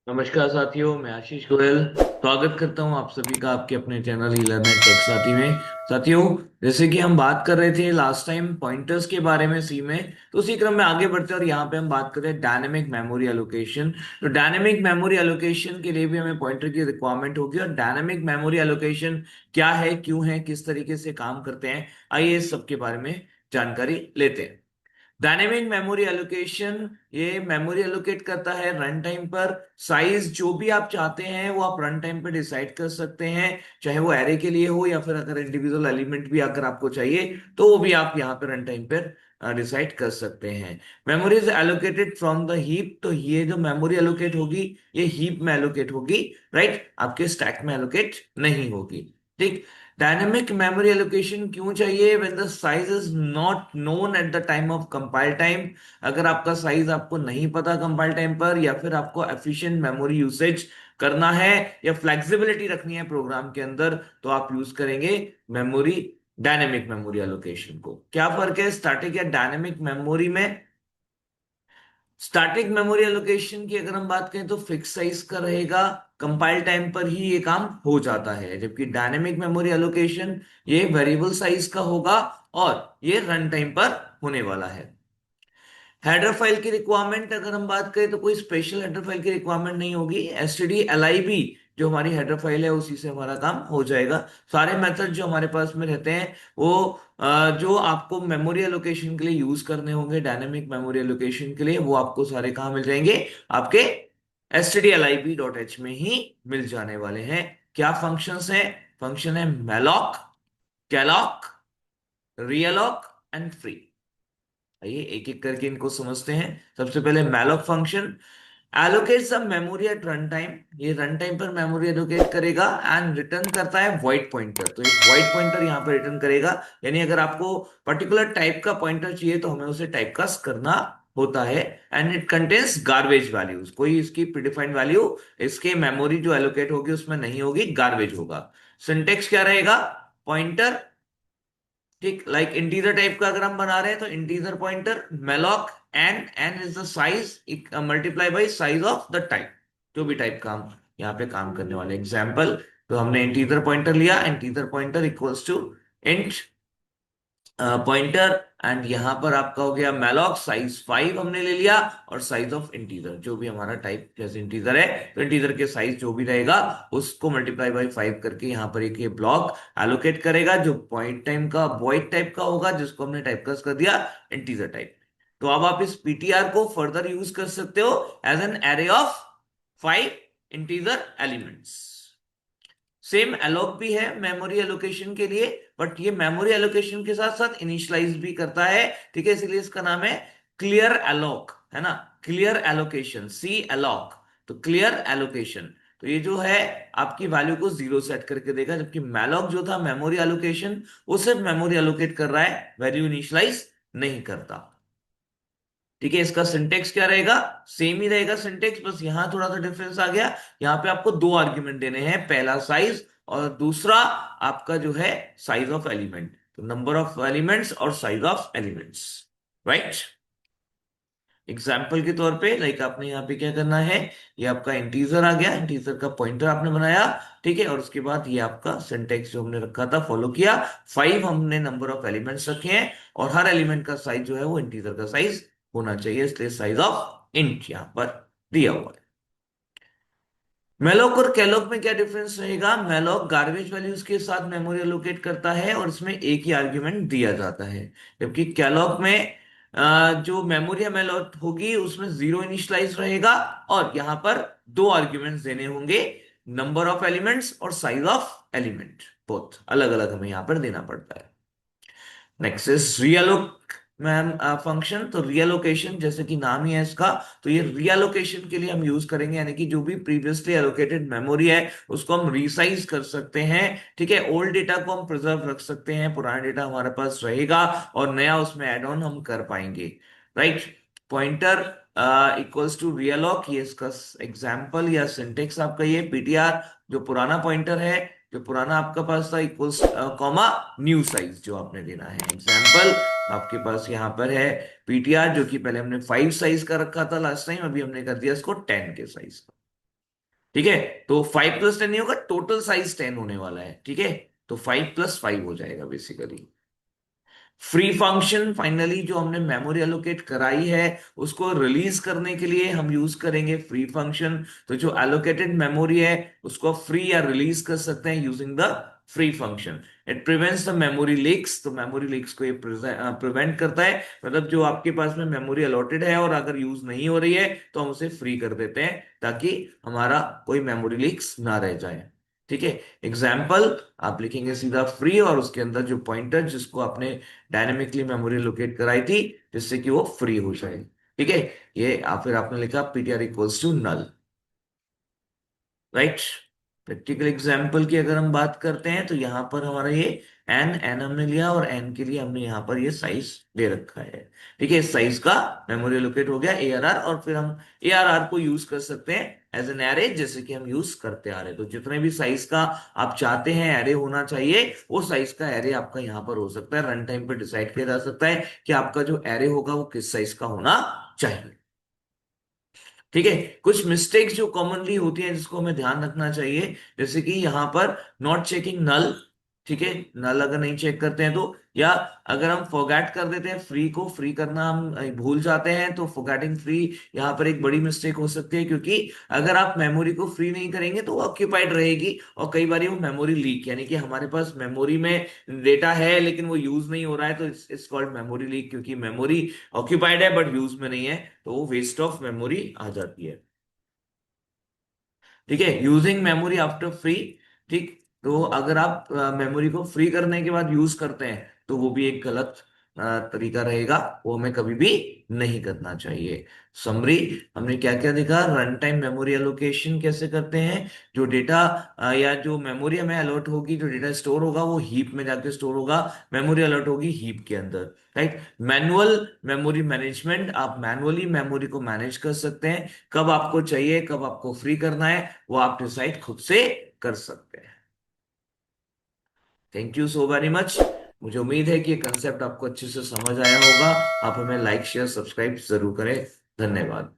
नमस्कार साथियों, मैं आशीष गोयल स्वागत करता हूं आप सभी का आपके अपने चैनल ई लर्नर टेक साथी में। साथियों, जैसे कि हम बात कर रहे थे लास्ट टाइम पॉइंटर्स के बारे में सी में, तो उसी क्रम में आगे बढ़ते हैं और यहाँ पे हम बात कर रहे हैं डायनेमिक मेमोरी एलोकेशन। तो डायनेमिक मेमोरी एलोकेशन के लिए भी हमें पॉइंटर की रिक्वायरमेंट होगी। और डायनेमिक मेमोरी एलोकेशन क्या है, क्यों है, किस तरीके से काम करते हैं, आइए इस सब के बारे में जानकारी लेते हैं। डायनेमिक मेमोरी एलोकेशन ये मेमोरी एलोकेट करता है रन टाइम पर। साइज जो भी आप चाहते हैं वो आप रन टाइम पर डिसाइड कर सकते हैं, चाहे वो एरे के लिए हो या फिर अगर इंडिविजुअल एलिमेंट भी अगर आपको चाहिए तो वो भी आप यहाँ पे रन टाइम पर डिसाइड कर सकते हैं। Memory is allocated from the heap, तो ये जो मेमोरी एलोकेट होगी ये हीप में एलोकेट होगी, राइट, आपके स्टैक में एलोकेट नहीं होगी। ठीक। डायनेमिक मेमोरी एलोकेशन क्यों चाहिए? When the size is not known at the time of compile time. अगर आपका साइज आपको नहीं पता कंपाइल टाइम पर, या फिर आपको एफिशिएंट मेमोरी यूसेज करना है या फ्लेक्सिबिलिटी रखनी है प्रोग्राम के अंदर, तो आप यूज करेंगे मेमोरी डायनेमिक मेमोरी एलोकेशन को। क्या फर्क है स्टैटिक या डायनेमिक मेमोरी में? स्टैटिक मेमोरी एलोकेशन की अगर हम बात करें तो फिक्स साइज का रहेगा, कंपाइल टाइम पर ही ये काम हो जाता है। जबकि डायनेमिक मेमोरी एलोकेशन ये वेरिएबल साइज का होगा और ये रन टाइम पर होने वाला है। हेडर फाइल की रिक्वायरमेंट अगर हम बात करें तो कोई स्पेशल हेडर फाइल की रिक्वायरमेंट नहीं होगी। एसटीडी एलआईबी जो हमारी हेडर फाइल है उसी से हमारा काम हो जाएगा। सारे मेथड जो हमारे पास में रहते हैं वो जो आपको मेमोरी एलोकेशन के लिए यूज करने होंगे, डायनेमिक मेमोरी एलोकेशन के लिए, वो आपको सारे कहाँ मिल जाएंगे? आपके stdlib.h में ही मिल जाने वाले हैं। क्या फंक्शंस हैं? फंक्शन है मैलॉक, कैलॉक, रियलॉक एंड फ्री। आइए एक एक करके इनको समझते हैं। सबसे पहले मैलॉक फंक्शन एलोकेट सम मेमोरी एट रन टाइम। ये रन टाइम पर मेमोरी एलोकेट करेगा एंड रिटर्न करता है वॉइड पॉइंटर। तो एक वॉइड पॉइंटर यहाँ पर रिटर्न करेगा, यानी अगर आपको पर्टिकुलर टाइप का पॉइंटर चाहिए तो हमें उसे टाइप कास्ट करना होता है। And it contains garbage values, कोई इसकी प्रीडिफाइंड वैल्यू इसके मेमोरी जो एलोकेट होगी उसमें नहीं होगी, गार्बेज होगा। सिंटेक्स क्या रहेगा? पॉइंटर, ठीक, लाइक इंटीजर टाइप का अगर हम बना रहे हैं तो integer pointer malloc n, n is the size multiply by size of the type. जो भी टाइप का हम यहाँ पे काम करने वाले एग्जाम्पल, तो हमने इंटीजर पॉइंटर लिया, integer pointer equals to int pointer, and यहां पर आपका हो गया मैलॉक साइज 5 हमने ले लिया, और साइज ऑफ इंटीजर जो भी हमारा टाइप जैसे इंटीजर है तो इंटीजर के साइज जो भी रहेगा उसको मल्टीप्लाई बाई 5 करके यहाँ पर एक ये ब्लॉक एलोकेट करेगा जो पॉइंट टाइम का वॉइड टाइप का होगा, जिसको हमने टाइपकास्ट कर दिया इंटीजर टाइप। तो अब आप इस पीटीआर को फर्दर यूज कर सकते हो as an array of 5 integer elements. Same alloc भी है मेमोरी एलोकेशन के लिए, बट ये मेमोरी एलोकेशन के साथ साथ इनिशियलाइज भी करता है। ठीक है, इसलिए इसका नाम है क्लियर एलोक, है ना, क्लियर एलोकेशन, सी एलोक। तो क्लियर एलोकेशन, तो ये जो है आपकी वैल्यू को जीरो सेट करके देगा, जबकि मैलॉक जो था मेमोरी एलोकेशन वो सिर्फ मेमोरी एलोकेट कर रहा है, वैल्यू इनिशियलाइज नहीं करता। ठीक है, इसका सिंटेक्स क्या रहेगा? सेम ही रहेगा सिंटेक्स, बस यहां थोड़ा सा डिफरेंस आ गया। यहां पे आपको दो आर्ग्यूमेंट देने हैं, पहला साइज और दूसरा आपका जो है साइज ऑफ एलिमेंट। तो नंबर ऑफ एलिमेंट्स और size of elements, right. Example के तौर पे लाइक आपने यहाँ पे क्या करना है, ये आपका इंटीजर आ गया, इंटीजर का पॉइंटर आपने बनाया, ठीक है, और उसके बाद ये आपका सिंटेक्स जो हमने रखा था फॉलो किया। 5 हमने नंबर ऑफ एलिमेंट्स रखे हैं और हर एलिमेंट का साइज जो है वो इंटीजर का साइज होना चाहिए, इसलिए साइज ऑफ इंट यहां पर दिया हुआ है। मेलोक और कैलोक में क्या डिफरेंस रहेगा? मेलोक गार्बेज वैल्यूज के साथ मेमोरी एलोकेट करता है और इसमें एक ही आर्ग्यूमेंट दिया जाता है, जबकि कैलोक में जो मेमोरी एलोट होगी उसमें जीरो इनिशियलाइज रहेगा और यहां पर दो आर्ग्यूमेंट्स देने होंगे, नंबर ऑफ एलिमेंट्स और साइज ऑफ एलिमेंट, बोथ अलग अलग हमें यहां पर देना पड़ता है। Next is realloc mem function. तो रियलोकेशन जैसे कि नाम ही है इसका, तो ये रियलोकेशन के लिए हम यूज करेंगे, यानी कि जो भी प्रीवियसली एलोकेटेड मेमोरी है उसको हम रिसाइज कर सकते हैं। ठीक है, ओल्ड डेटा को हम प्रिजर्व रख सकते हैं, पुराना डेटा हमारे पास रहेगा और नया उसमें एड ऑन हम कर पाएंगे, राइट। पॉइंटर इक्वल्स टू रियलॉक, ये इसका एग्जाम्पल या सिंटेक्स आपका ये पीटीआर जो पुराना पॉइंटर है, जो पुराना आपका पास था, इक्वल्स कॉमा न्यू साइज जो आपने देना है। एग्जाम्पल आपके पास यहाँ पर है पीटीआर जो कि पहले हमने 5 साइज का रखा था लास्ट टाइम, अभी हमने कर दिया इसको 10 के साइज का। ठीक है। तो 5 + 10 नहीं होगा, टोटल साइज 10 होने वाला है, ठीक है। तो 5 + 5 हो जाएगा बेसिकली। फ्री फंक्शन फाइनली जो हमने मेमोरी एलोकेट कराई है उसको रिलीज करने के लिए हम यूज करेंगे फ्री फंक्शन। तो जो एलोकेटेड मेमोरी है उसको फ्री या रिलीज कर सकते हैं using the free function. It prevents the memory leaks, तो मेमोरी लीक्स को ये प्रिवेंट करता है। मतलब जो आपके पास में मेमोरी अलॉटेड है और अगर यूज नहीं हो रही है तो हम उसे फ्री कर देते हैं ताकि हमारा कोई मेमोरी लीक्स ना रह जाए। ठीक है। एग्जाम्पल आप लिखेंगे सीधा फ्री और उसके अंदर जो पॉइंटर जिसको आपने डायनेमिकली मेमोरी लोकेट कराई थी जिससे कि वो फ्री हो जाए। ठीक है। ये आप फिर आपने लिखा ptr equals to null, right. Practical example की अगर हम बात करते हैं तो यहां पर हमारा ये एन एन हमने लिया और एन के लिए हमने यहाँ पर ये साइज दे रखा है। ठीक है। इस साइज का मेमोरी लोकेट हो गया ARR और फिर हम ARR को यूज कर सकते हैं एज एन एरे जैसे कि हम यूज करते आ रहे हैं। तो जितने भी साइज का आप चाहते हैं एरे होना चाहिए वो साइज का एरे आपका यहाँ पर हो सकता है। रन टाइम पे डिसाइड किया जा सकता है कि आपका जो एरे होगा वो किस साइज का होना चाहिए। ठीक है। कुछ मिस्टेक्स जो कॉमनली होती हैं जिसको हमें ध्यान रखना चाहिए, जैसे कि यहां पर नॉट चेकिंग नल। ठीक है। नल अगर नहीं चेक करते हैं तो, या अगर हम फॉरगेट कर देते हैं फ्री को, फ्री करना हम भूल जाते हैं तो फॉरगेटिंग फ्री यहाँ पर एक बड़ी मिस्टेक हो सकती है। क्योंकि अगर आप मेमोरी को फ्री नहीं करेंगे तो वो ऑक्यूपाइड रहेगी और कई बार वो मेमोरी लीक, यानी कि हमारे पास मेमोरी में डेटा है लेकिन वो यूज नहीं हो रहा है तो इट्स कॉल्ड मेमोरी लीक, क्योंकि मेमोरी ऑक्यूपाइड है बट यूज में नहीं है तो वो वेस्ट ऑफ मेमोरी आ जाती है। ठीक है। Using memory after free. ठीक। तो अगर आप मेमोरी को फ्री करने के बाद यूज करते हैं तो वो भी एक गलत तरीका रहेगा, वो हमें कभी भी नहीं करना चाहिए। समरी, हमने क्या क्या देखा, रन टाइम मेमोरी एलोकेशन कैसे करते हैं। जो डेटा या जो मेमोरी हमें अलॉट होगी, जो डेटा स्टोर होगा वो हीप में जाके स्टोर होगा, मेमोरी अलॉट होगी हीप के अंदर, राइट। मैनुअल मेमोरी मैनेजमेंट, आप मैनुअली मेमोरी को मैनेज कर सकते हैं, कब आपको चाहिए कब आपको फ्री करना है वो आप डिसाइड खुद से कर सकते हैं। Thank you so very much. मुझे उम्मीद है कि ये कंसेप्ट आपको अच्छे से समझ आया होगा। आप हमें लाइक शेयर सब्सक्राइब जरूर करें। धन्यवाद।